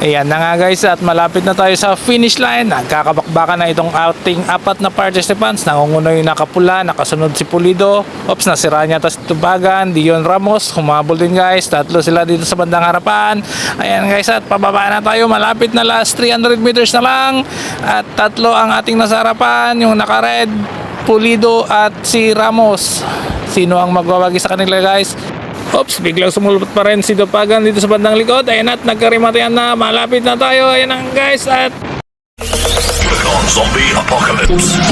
Ayan na nga guys, at malapit na tayo sa finish line. Nagkakabakbakan na itong ating apat na participants. Nangunguna yung nakapula, nakasunod si Pulido. Ops, nasira niya tas Tubagan, Dion Ramos, humabol din guys. Tatlo sila dito sa bandang harapan. Ayan guys, at pababa na tayo. Malapit na, last 300 meters na lang. At tatlo ang ating nasa harapan, yung naka-red, Pulido at si Ramos. Sino ang magwawagi sa kanila guys? Oops, biglang sumulpot pa rin si Tubagan dito sa bandang likod. Ayan, at nagkarimatayan na, malapit na tayo. Ayan ang guys, at Zombie Apocalypse.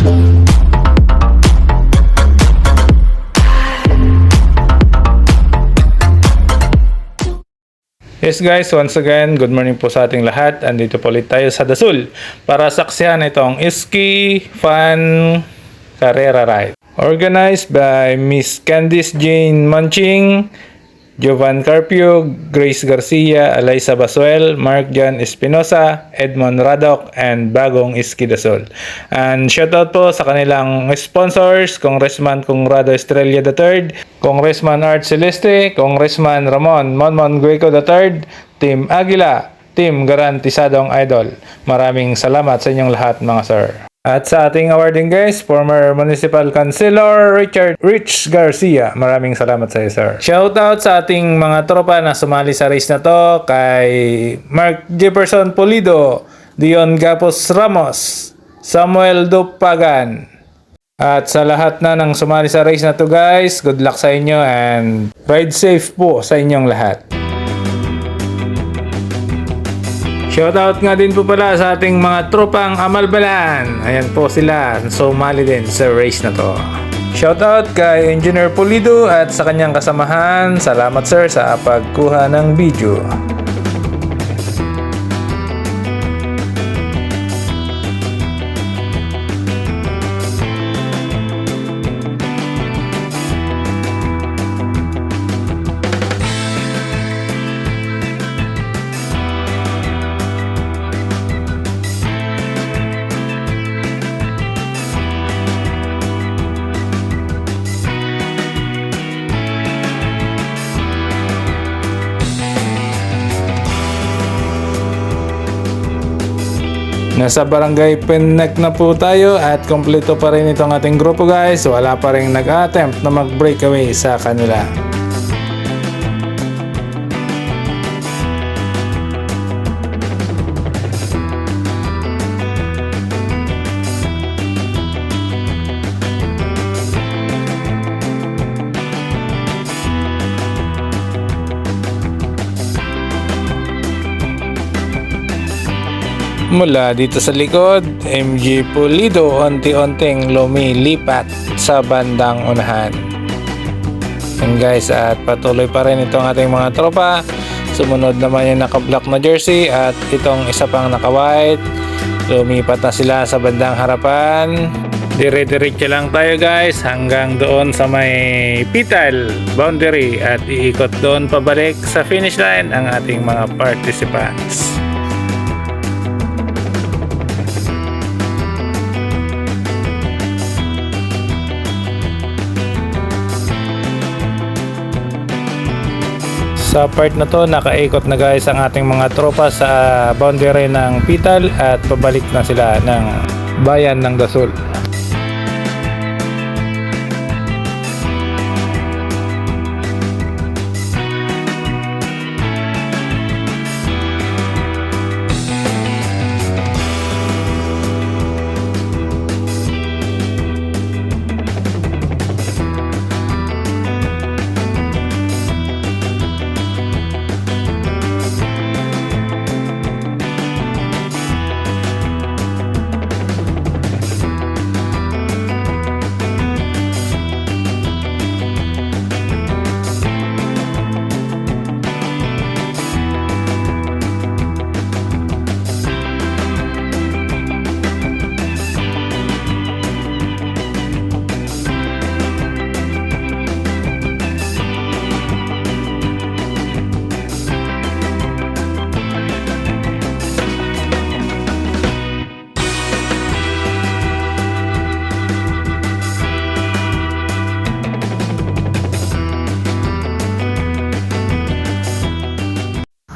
yes guys, once again, good morning po sa ating lahat. Andito po ulit tayo sa Dasul para saksihan itong Ski Fun Carrera Ride. Organized by Miss Candice Jane Manching, Jovan Carpio, Grace Garcia, Alaysa Basuel, Mark John Espinosa, Edmond Radok, and Bagong Iski Dasol. And shoutout po sa kanilang sponsors, Congressman Conrado Estrella III, Congressman Art Celeste, Congressman Ramon Monmon Gueco III, Team Aguila, Team Garantisadong Idol. Maraming salamat sa inyong lahat mga sir. At sa ating awarding guys, former Municipal Councilor Richard Rich Garcia. Maraming salamat sa iyo sir. Shoutout sa ating mga tropa na sumali sa race na to, kay Mark Jefferson Pulido, Dion Gapos Ramos, Samuel Dupagan. At sa lahat na nang sumali sa race na to guys, good luck sa inyo and ride safe po sa inyong lahat. Shoutout nga din po pala sa ating mga tropang Amalbalan. Ayan po sila, sumali din sa race na to. Shoutout kay Engineer Pulido at sa kanyang kasamahan. Salamat sir sa pagkuha ng video. Nasa barangay Pennek na po tayo at kompleto pa rin itong ating grupo guys. Wala pa rin nag-attempt na mag-breakaway sa kanila. Mula dito sa likod, MG Pulido unti-unting lumilipat sa bandang unahan. And guys, at patuloy pa rin itong ating mga tropa. Sumunod naman yung naka-black na jersey at itong isa pang naka-white. Lumipat na sila sa bandang harapan. Dire-diretso lang tayo guys hanggang doon sa may Pital boundary at iikot doon pabalik sa finish line ang ating mga participants. Sa part na to, nakaikot na guys ang ating mga tropa sa boundary ng Pital at pabalik na sila ng bayan ng Dasul.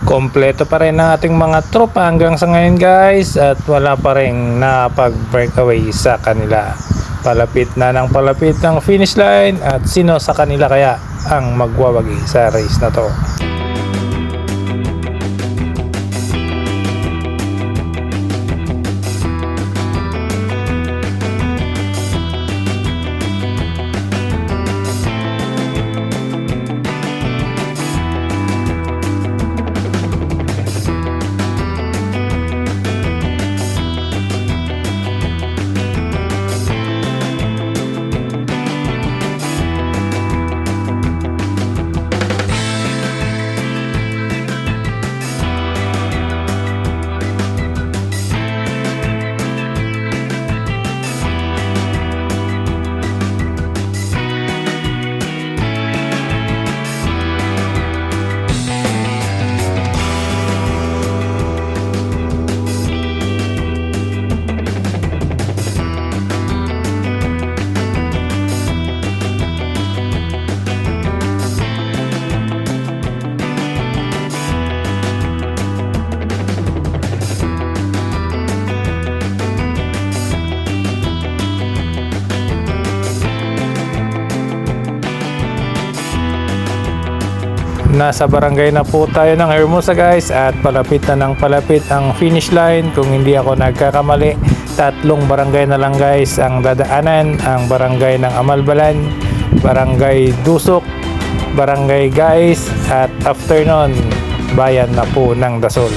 Kompleto pa rin ang ating mga tropa hanggang sa ngayon guys, at wala pa rin napag-breakaway sa kanila. Palapit na ng palapit ng finish line, at sino sa kanila kaya ang magwawagi sa race na to? Nasa barangay na po tayo ng Hermosa guys, at palapit na ng palapit ang finish line. Kung hindi ako nagkakamali, 3 barangay na lang guys ang dadaanan: ang barangay ng Amalbalan, barangay Dusok, barangay Guys, at after nun, bayan na po ng Dasol.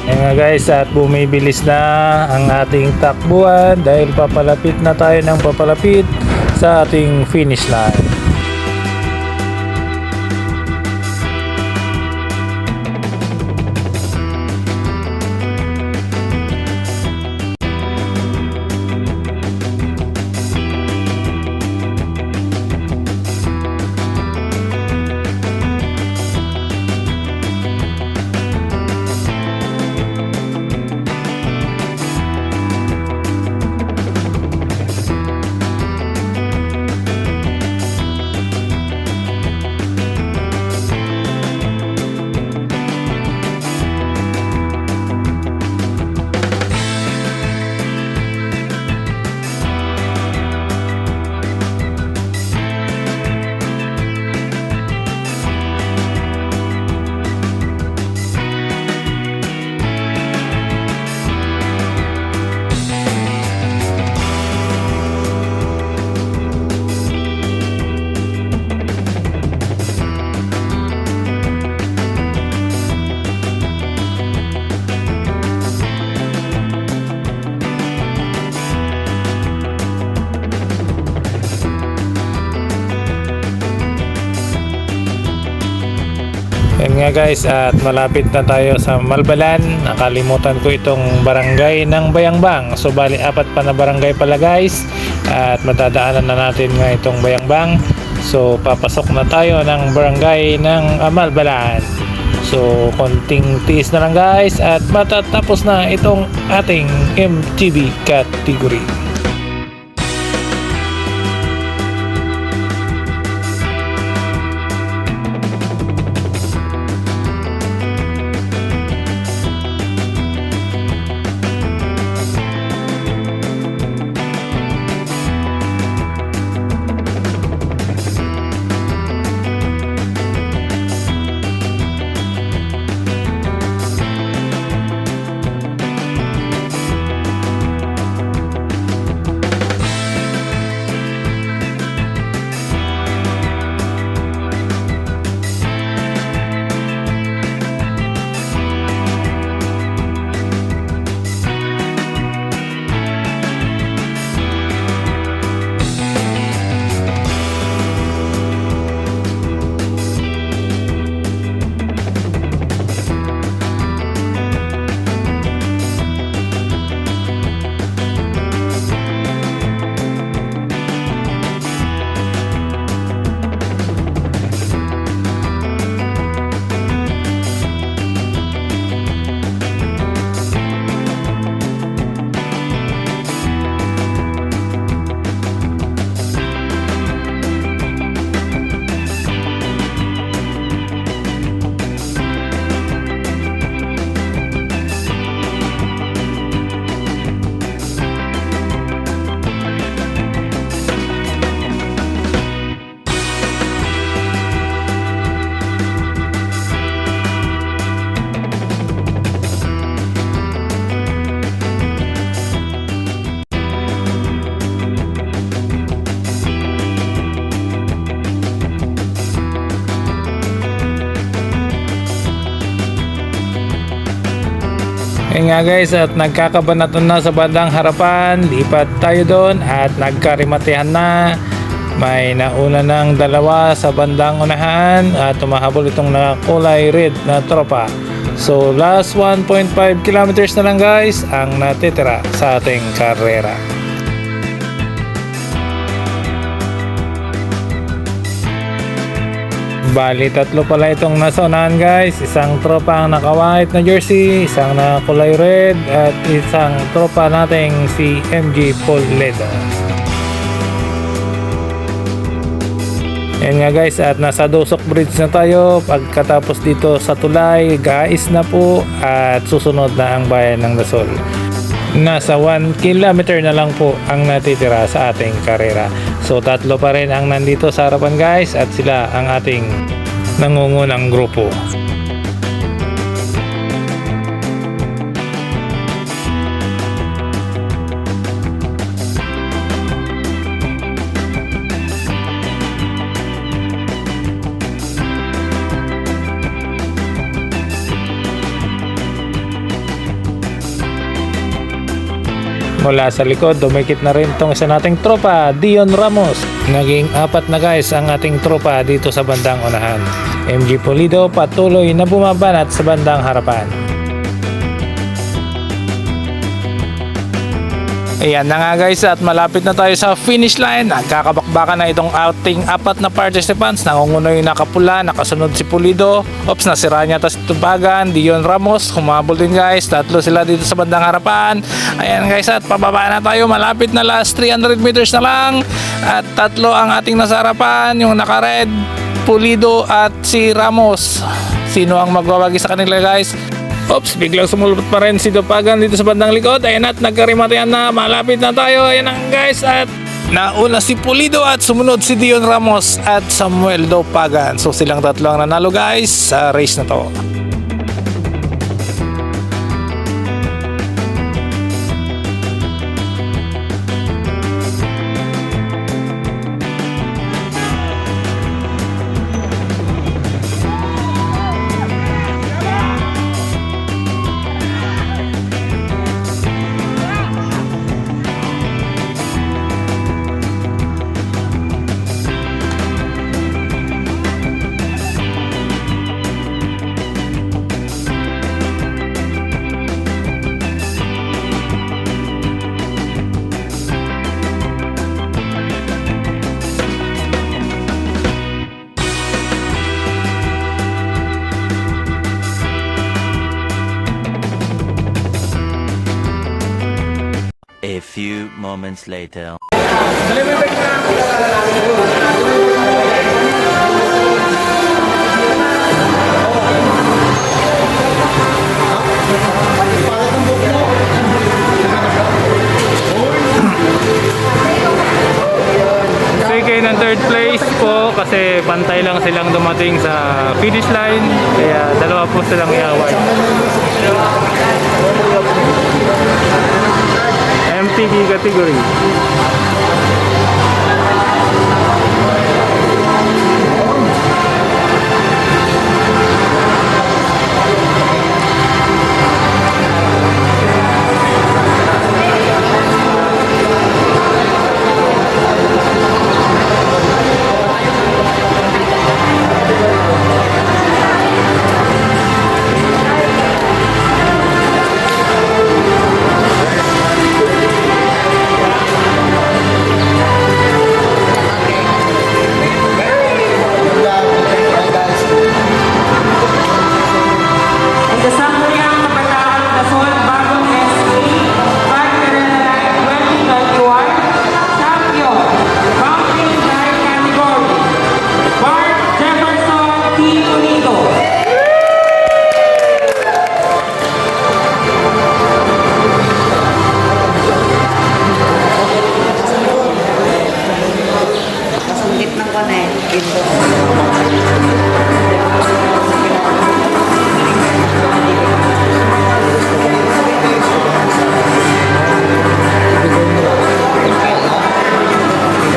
Ayan nga guys, at bumibilis na ang ating takbuhan dahil papalapit na tayo ng papalapit sa ating finish line. Yan nga guys, at malapit na tayo sa Malbalan. Nakalimutan ko itong barangay ng Bayangbang. So bali 4 pa na barangay pala guys, at matadaanan na natin nga itong Bayangbang. So papasok na tayo ng barangay ng Malbalan. So konting tiis na lang guys at matatapos na itong ating MTB category. Ayun nga guys, at nagkakabanatan na sa bandang harapan, lipat tayo doon at nagkarimatehan na. May nauna ng dalawa sa bandang unahan at tumahabol itong nakakulay red na tropa. So last 1.5 kilometers na lang guys ang natitira sa ating karera. Bali, tatlo pala itong nasaunahan guys. Isang tropa ang naka-white na jersey, isang na kulay red, at isang tropa nating si MG Polledo. Ayan nga guys, at nasa Dosok Bridge na tayo. Pagkatapos dito sa tulay, gais na po at susunod na ang bayan ng Dasol. Nasa 1 kilometer na lang po ang natitira sa ating karera. So tatlo pa rin ang nandito sa harapan guys at sila ang ating nangungunang grupo. Mula sa likod, dumikit na rin itong isa nating tropa, Dion Ramos. Naging 4 na guys ang ating tropa dito sa bandang unahan. MG Polledo patuloy na bumabanat sa bandang harapan. Ayan na nga guys, at malapit na tayo sa finish line. Nagkakabakbakan na itong ating 4 na participants. Nangunguno yung nakapula, nakasunod si Polledo. Ops, nasira niya tas tubagan. Dion Ramos, humabol din guys. Tatlo sila dito sa bandang harapan. Ayan guys, at pababa na tayo. Malapit na, last 300 meters na lang. At tatlo ang ating nasa harapan. Yung naka-red, Polledo at si Ramos. Sino ang magwawagi sa kanila guys? Oops, biglang sumulpot pa rin si Dopagan dito sa bandang likod. Ayan, at nagkarimatehan na, malapit na tayo. Ayan ang guys, at nauna si Polledo at sumunod si Dion Ramos at Samuel Dopagan. So silang tatlo ang nanalo guys sa race na to. moments later. Second and third place po kasi pantay lang silang dumating sa finish line. Kaya dalawa po silang iaway. MTB category. And the Sangguniang Kabataan Dasol Bagong SK Park Carrera 2021 Champion Mountain Bike Category Bart Jefferson T. Unido. Kasungkit ng connect dito.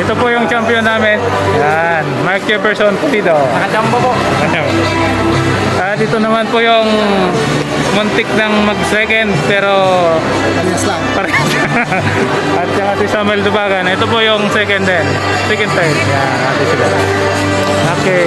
Ito po yung champion namin. Yan, Mark Jefferson Pulido. Nakajambo po. Dito naman po yung muntik ng mag-second pero parehas lang. At saka si Samuel Dubagan. Ito po yung second din. Second third. Yan, natin sila. Okay.